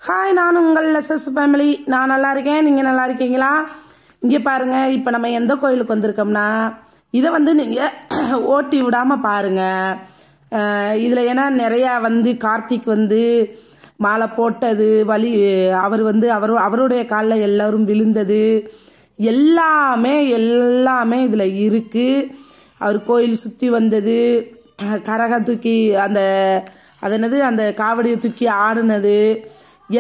Hi, நான் உங்கள் SS family. நான் நல்லா இருக்கேன். நீங்கள் நல்லா இருக்கீங்களா? இங்கே பாருங்கள், இப்போ நம்ம எந்த கோயிலுக்கு வந்திருக்கோம்னா இதை வந்து நீங்கள் ஓட்டி விடாமல் பாருங்கள். இதில் ஏன்னா நிறையா கார்த்திக் மாலை போட்டது அவர் அவருடைய காலில் எல்லோரும் விழுந்தது எல்லாமே இதில் இருக்குது. அவர் கோயில் சுற்றி வந்தது, கரகம் தூக்கி அந்த காவடியை தூக்கி ஆடினது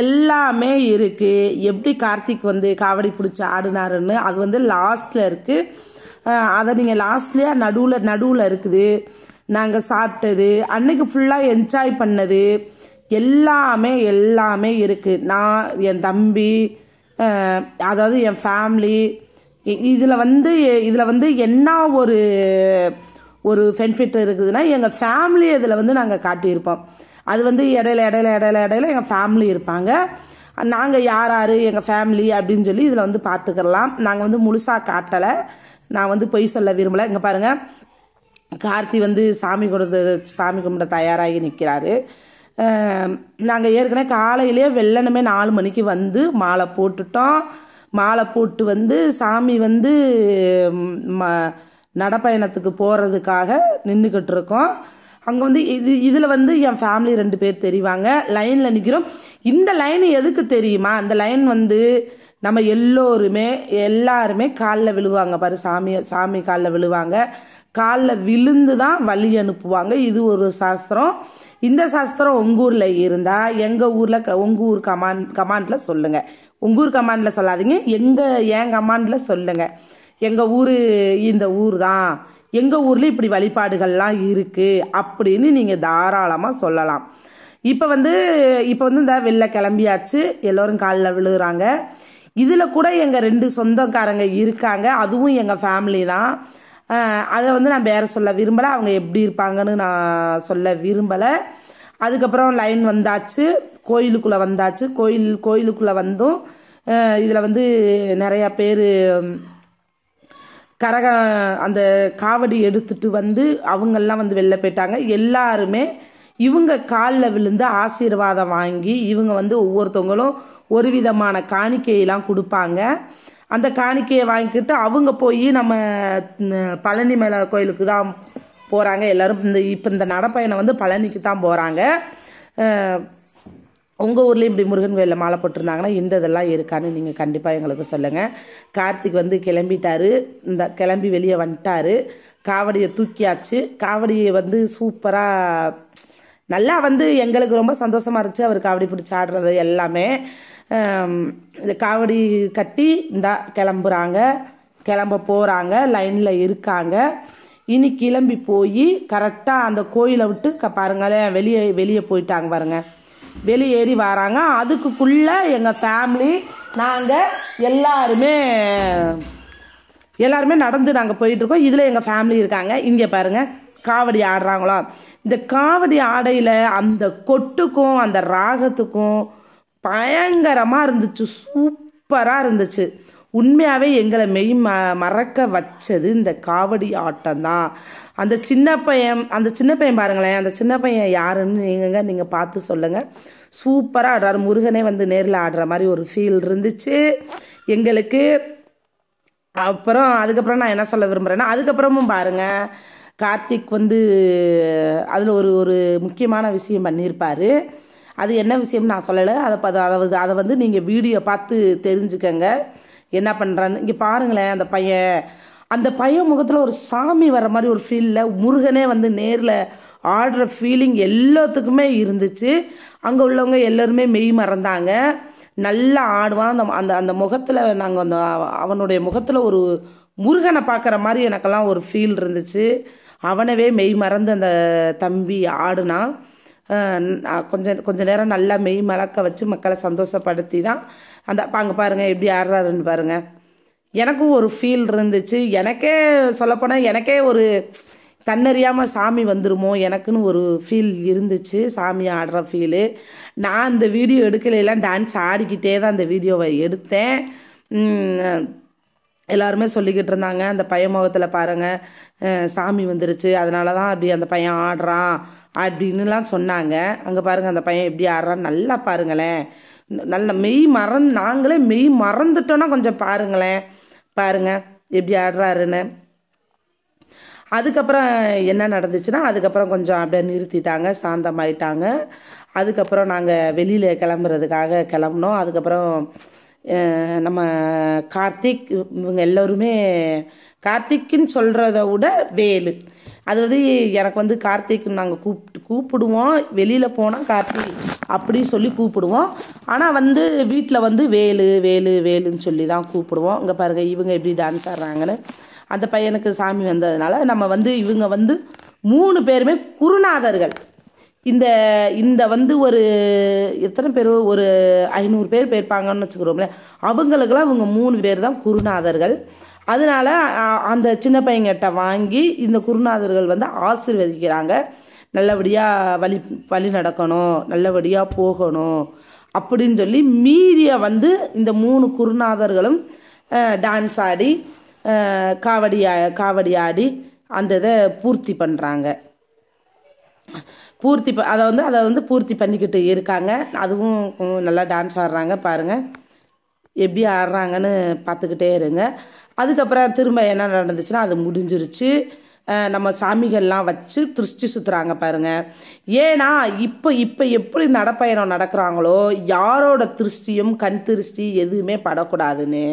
எல்லாமே இருக்குது. எப்படி கார்த்திக் காவடி பிடிச்சி ஆடினாருன்னு அது லாஸ்ட்டில் இருக்குது. அதை நீங்கள் லாஸ்ட்லேயே நடுவில் இருக்குது. நாங்கள் சாப்பிட்டது அன்னைக்கு ஃபுல்லாக என்ஜாய் பண்ணது எல்லாமே இருக்குது. நான், என் தம்பி, அதாவது என் ஃபேமிலி, இதில் என்ன ஒரு பெனிஃபிட் இருக்குதுன்னா எங்கள் ஃபேமிலி இதில் நாங்கள் காட்டியிருப்போம். அது இடையில எங்கள் ஃபேமிலி இருப்பாங்க. நாங்கள் யார் எங்கள் ஃபேமிலி அப்படின்னு சொல்லி இதில் பார்த்துக்கலாம். நாங்கள் முழுசாக காட்டலை. நான் பொய் சொல்ல விரும்பலை. இங்கே பாருங்கள், கார்த்தி சாமி கும்பிட தயாராகி நிற்கிறாரு. நாங்கள் ஏற்கனவே காலையிலே வெள்ளனமே 4 மணிக்கு மாலை போட்டுட்டோம். மாலை போட்டு சாமி நடப்பயணத்துக்கு போகிறதுக்காக நின்றுக்கிட்டு இருக்கோம். அங்கே இதில் என் ஃபேமிலி 2 பேர் தெரிவாங்க. லைனில் நிற்கிறோம். இந்த லைன் எதுக்கு தெரியுமா? அந்த லைன் நம்ம எல்லாருமே காலில் விழுவாங்க பாரு. சாமி காலில் விழுவாங்க. காலில் விழுந்து தான் வழி அனுப்புவாங்க. இது ஒரு சாஸ்திரம். இந்த சாஸ்திரம் உங்கள் ஊரில் இருந்தால் எங்கள் ஊரில் உங்கள் ஊர் கமாண்டில் சொல்லுங்கள். உங்கள் ஊர் கமாண்டில் சொல்லாதீங்க, என் கமாண்டில் சொல்லுங்கள். எங்கள் ஊர் இந்த ஊர் தான், எங்கள் ஊரில் இப்படி வழிபாடுகள்லாம் இருக்குது அப்படின்னு நீங்கள் தாராளமாக சொல்லலாம். இப்போ இந்த வெளில கிளம்பியாச்சு, எல்லோரும் காலில் விழுகிறாங்க. இதில் கூட எங்கள் 2 சொந்தக்காரங்க இருக்காங்க. அதுவும் எங்கள் ஃபேமிலி தான். அதை நான் வேறு சொல்ல விரும்பலை. அவங்க எப்படி இருப்பாங்கன்னு நான் சொல்ல விரும்பலை. அதுக்கப்புறம் லைன் வந்தாச்சு, கோயிலுக்குள்ளே வந்தாச்சு. கோயிலுக்குள்ளே வந்தும் இதில் நிறையா பேர் அந்த காவடி எடுத்துட்டு அவங்கெல்லாம் வெளில போயிட்டாங்க. எல்லாருமே இவங்க காலில் விழுந்து ஆசீர்வாதம் வாங்கி இவங்க ஒவ்வொருத்தவங்களும் ஒரு விதமான காணிக்கையெல்லாம் கொடுப்பாங்க. அந்த காணிக்கையை வாங்கிக்கிட்டு அவங்க போய் நம்ம பழனி மலை கோயிலுக்கு தான் போகிறாங்க. எல்லோரும் இப்போ இந்த நடப்பயணம் பழனிக்கு தான் போகிறாங்க. உங்கள் ஊர்லேயும் இப்படி முருகன் கோயிலில் மாலை போட்டிருந்தாங்கன்னா இதெல்லாம் இருக்கான்னு நீங்கள் கண்டிப்பாக எங்களுக்கு சொல்லுங்கள். கார்த்திக் கிளம்பிட்டாரு. கிளம்பி வெளியே வந்துட்டார். காவடியை தூக்கியாச்சு. காவடியை சூப்பராக நல்லா எங்களுக்கு ரொம்ப சந்தோஷமாக இருந்துச்சு. அவர் காவடி பிடிச்சி ஆடுறது எல்லாமே. இந்த காவடி கட்டி கிளம்ப போகிறாங்க. லைனில் இருக்காங்க. இனி கிளம்பி போய் கரெக்டாக அந்த கோயிலை விட்டு பாருங்களேன், வெளியே போயிட்டாங்க பாருங்கள். வெளியேறி வராங்க. அதுக்குள்ளே எங்கள் ஃபேமிலி நாங்கள் எல்லாருமே நடந்து நாங்கள் போயிட்டுருக்கோம். இதில் எங்கள் ஃபேமிலி இருக்காங்க. இங்கே பாருங்கள், காவடி ஆடுறாங்களா. இந்த காவடி ஆடையில் அந்த கொட்டுக்கும் அந்த ராகத்துக்கும் பயங்கரமாக இருந்துச்சு. சூப்பராக இருந்துச்சு. உண்மையாகவே எங்களை மறக்க வச்சது இந்த காவடி ஆட்டம் தான். அந்த சின்ன பையன் பாருங்களேன். அந்த சின்ன பையன் யாருன்னு நீங்கள் பார்த்து சொல்லுங்கள். சூப்பராக ஆடுறாரு. முருகனே நேரில் ஆடுற மாதிரி ஒரு ஃபீல் இருந்துச்சு எங்களுக்கு. அதுக்கப்புறம் நான் என்ன சொல்ல விரும்புகிறேன்னா, அதுக்கப்புறமும் பாருங்கள், கார்த்திக் அதில் ஒரு முக்கியமான விஷயம் பண்ணியிருப்பார். அது என்ன விஷயம்னு நான் சொல்லலை. அதை நீங்கள் வீடியோ பார்த்து தெரிஞ்சுக்கங்க என்ன பண்ணுறான்னு. இங்கே பாருங்களேன், அந்த பையன் முகத்தில் ஒரு சாமி வர மாதிரி ஒரு ஃபீலில் முருகனே நேரில் ஆடுற ஃபீலிங் எல்லாத்துக்குமே இருந்துச்சு. அங்கே உள்ளவங்க எல்லோருமே மெய் மறந்தாங்க. நல்லா ஆடுவான். அந்த முகத்தில் நாங்கள் அவனுடைய முகத்தில் ஒரு முருகனை பார்க்குற மாதிரி எனக்கெல்லாம் ஒரு ஃபீல் இருந்துச்சு. அவனவே மெய் மறந்து அந்த தம்பி ஆடுனான். கொஞ்ச நேரம் நல்லா மெய் மலக்க வச்சு மக்களை சந்தோஷப்படுத்தி தான் அங்கே பாருங்கள் எப்படி ஆடுறாருன்னு பாருங்கள். எனக்கும் ஒரு ஃபீல் இருந்துச்சு. எனக்கே சொல்லப்போனால் எனக்கே ஒரு தன்னறியாமல் சாமி வந்துருமோ எனக்குன்னு ஒரு ஃபீல் இருந்துச்சு. சாமி ஆடுற ஃபீலு. நான் அந்த வீடியோ எடுக்கலையெல்லாம் டான்ஸ் ஆடிக்கிட்டே தான் அந்த வீடியோவை எடுத்தேன். எல்லாருமே சொல்லிக்கிட்டு இருந்தாங்க, அந்த பையன் முகத்தில் பாருங்கள் சாமி வந்துருச்சு, அதனால தான் அப்படி அந்த பையன் ஆடுறான் அப்படின்னுலாம் சொன்னாங்க. அங்கே பாருங்கள் அந்த பையன் எப்படி ஆடுறான்னு நல்லா பாருங்களேன். நல்ல நாங்களே மெய் மறந்துட்டோன்னா கொஞ்சம் பாருங்களேன், பாருங்கள் எப்படி ஆடுறாருன்னு. அதுக்கப்புறம் என்ன நடந்துச்சுன்னா, அதுக்கப்புறம் கொஞ்சம் அப்படியே நிறுத்திட்டாங்க, சாந்தமாயிட்டாங்க. அதுக்கப்புறம் நாங்கள் வெளியில் கிளம்புறதுக்காக கிளம்புனோம். அதுக்கப்புறம் நம்ம கார்த்திக் இவங்க எல்லோருமே, கார்த்திக்குன்னு சொல்கிறத விட வேலு, அதாவது எனக்கு வந்து கார்த்திக் நாங்கள் கூப்பிடுவோம், வெளியில் போனால் கார்த்திக் அப்படி சொல்லி கூப்பிடுவோம். ஆனால் வந்து வீட்டில் வந்து வேலு வேலு வேலுன்னு சொல்லி தான் கூப்பிடுவோம். இங்கே பாருங்கள் இவங்க எப்படி டான்ஸ் ஆடுறாங்கன்னு. அந்த பையனுக்கு சாமி வந்ததுனால நம்ம வந்து இவங்க வந்து 3 பேருமே குருநாதர்கள். இந்த வந்து ஒரு எத்தனை பேர், ஒரு 500 பேர் போயிருப்பாங்கன்னு வச்சுக்கிறோம்ல, அவங்களுக்கெல்லாம் இவங்க 3 பேர் தான் குருநாதர்கள். அதனால அந்த சின்ன பையன்கிட்ட வாங்கி இந்த குருநாதர்கள் வந்து ஆசீர்வதிக்கிறாங்க. நல்லபடியாக வழி நடக்கணும், நல்லபடியாக போகணும் அப்படின்னு சொல்லி மீதியை வந்து இந்த 3 குருநாதர்களும் டான்ஸ் ஆடி காவடி ஆடி அந்த இதை பூர்த்தி பண்ணுறாங்க. அதை வந்து பூர்த்தி பண்ணிக்கிட்டு இருக்காங்க. அதுவும் நல்லா டான்ஸ் ஆடுறாங்க, பாருங்கள் எப்படி ஆடுறாங்கன்னு பார்த்துக்கிட்டே இருங்க. அதுக்கப்புறம் திரும்ப என்ன நடந்துச்சுன்னா, அது முடிஞ்சிருச்சு. நம்ம சாமிகள்லாம் வச்சு திருஷ்டி சுற்றுறாங்க பாருங்கள். ஏன்னா இப்போ எப்படி நடப்பயணம் நடக்கிறாங்களோ யாரோட திருஷ்டியும் கண் திருஷ்டி எதுவுமே படக்கூடாதுன்னு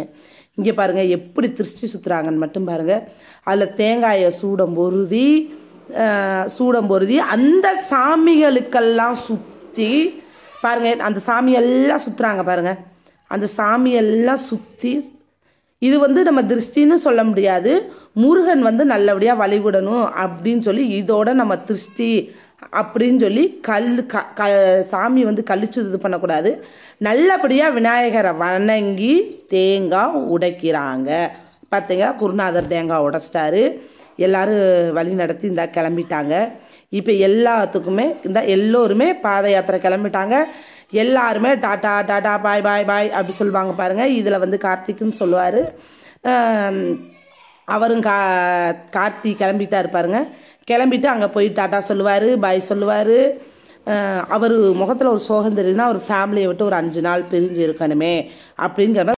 இங்கே பாருங்கள் எப்படி திருஷ்டி சுற்றுறாங்கன்னு மட்டும் பாருங்கள். அதில் தேங்காயை சூடம் பொருதி அந்த சாமிகளுக்கெல்லாம் சுற்றி பாருங்கள், அந்த சாமியெல்லாம் சுற்றுறாங்க பாருங்கள். அந்த சாமியெல்லாம் சுற்றி இது வந்து நம்ம திருஷ்டின்னு சொல்ல முடியாது, முருகன் வந்து நல்லபடியாக வழிவிடணும் அப்படின்னு சொல்லி இதோட நம்ம திருஷ்டி அப்படின்னு சொல்லி சாமி வந்து கழிச்சு இது பண்ணக்கூடாது. நல்லபடியாக விநாயகரை வணங்கி தேங்காய் உடைக்கிறாங்க. பார்த்தீங்களா, குருநாதர் தேங்காய் உடைச்சிட்டாரு. எல்லோரும் வழி நடத்தி இந்த கிளம்பிட்டாங்க. இப்போ எல்லாத்துக்குமே எல்லோருமே பாத யாத்திரை கிளம்பிட்டாங்க. எல்லாருமே டாட்டா டாட்டா பாய் பாய் பாய் அப்படி சொல்லுவாங்க பாருங்கள். இதில் வந்து கார்த்திக்குன்னு சொல்லுவார். அவரும் கார்த்தி கிளம்பிட்டா இருப்பாருங்க. கிளம்பிட்டு அங்கே போய் டாட்டா சொல்லுவார், பாய் சொல்லுவார். அவர் முகத்தில் ஒரு சோகம் தெரியுதுன்னா அவர் ஃபேமிலியை விட்டு ஒரு 5 நாள் பிரிஞ்சு இருக்கணுமே அப்படிங்கிற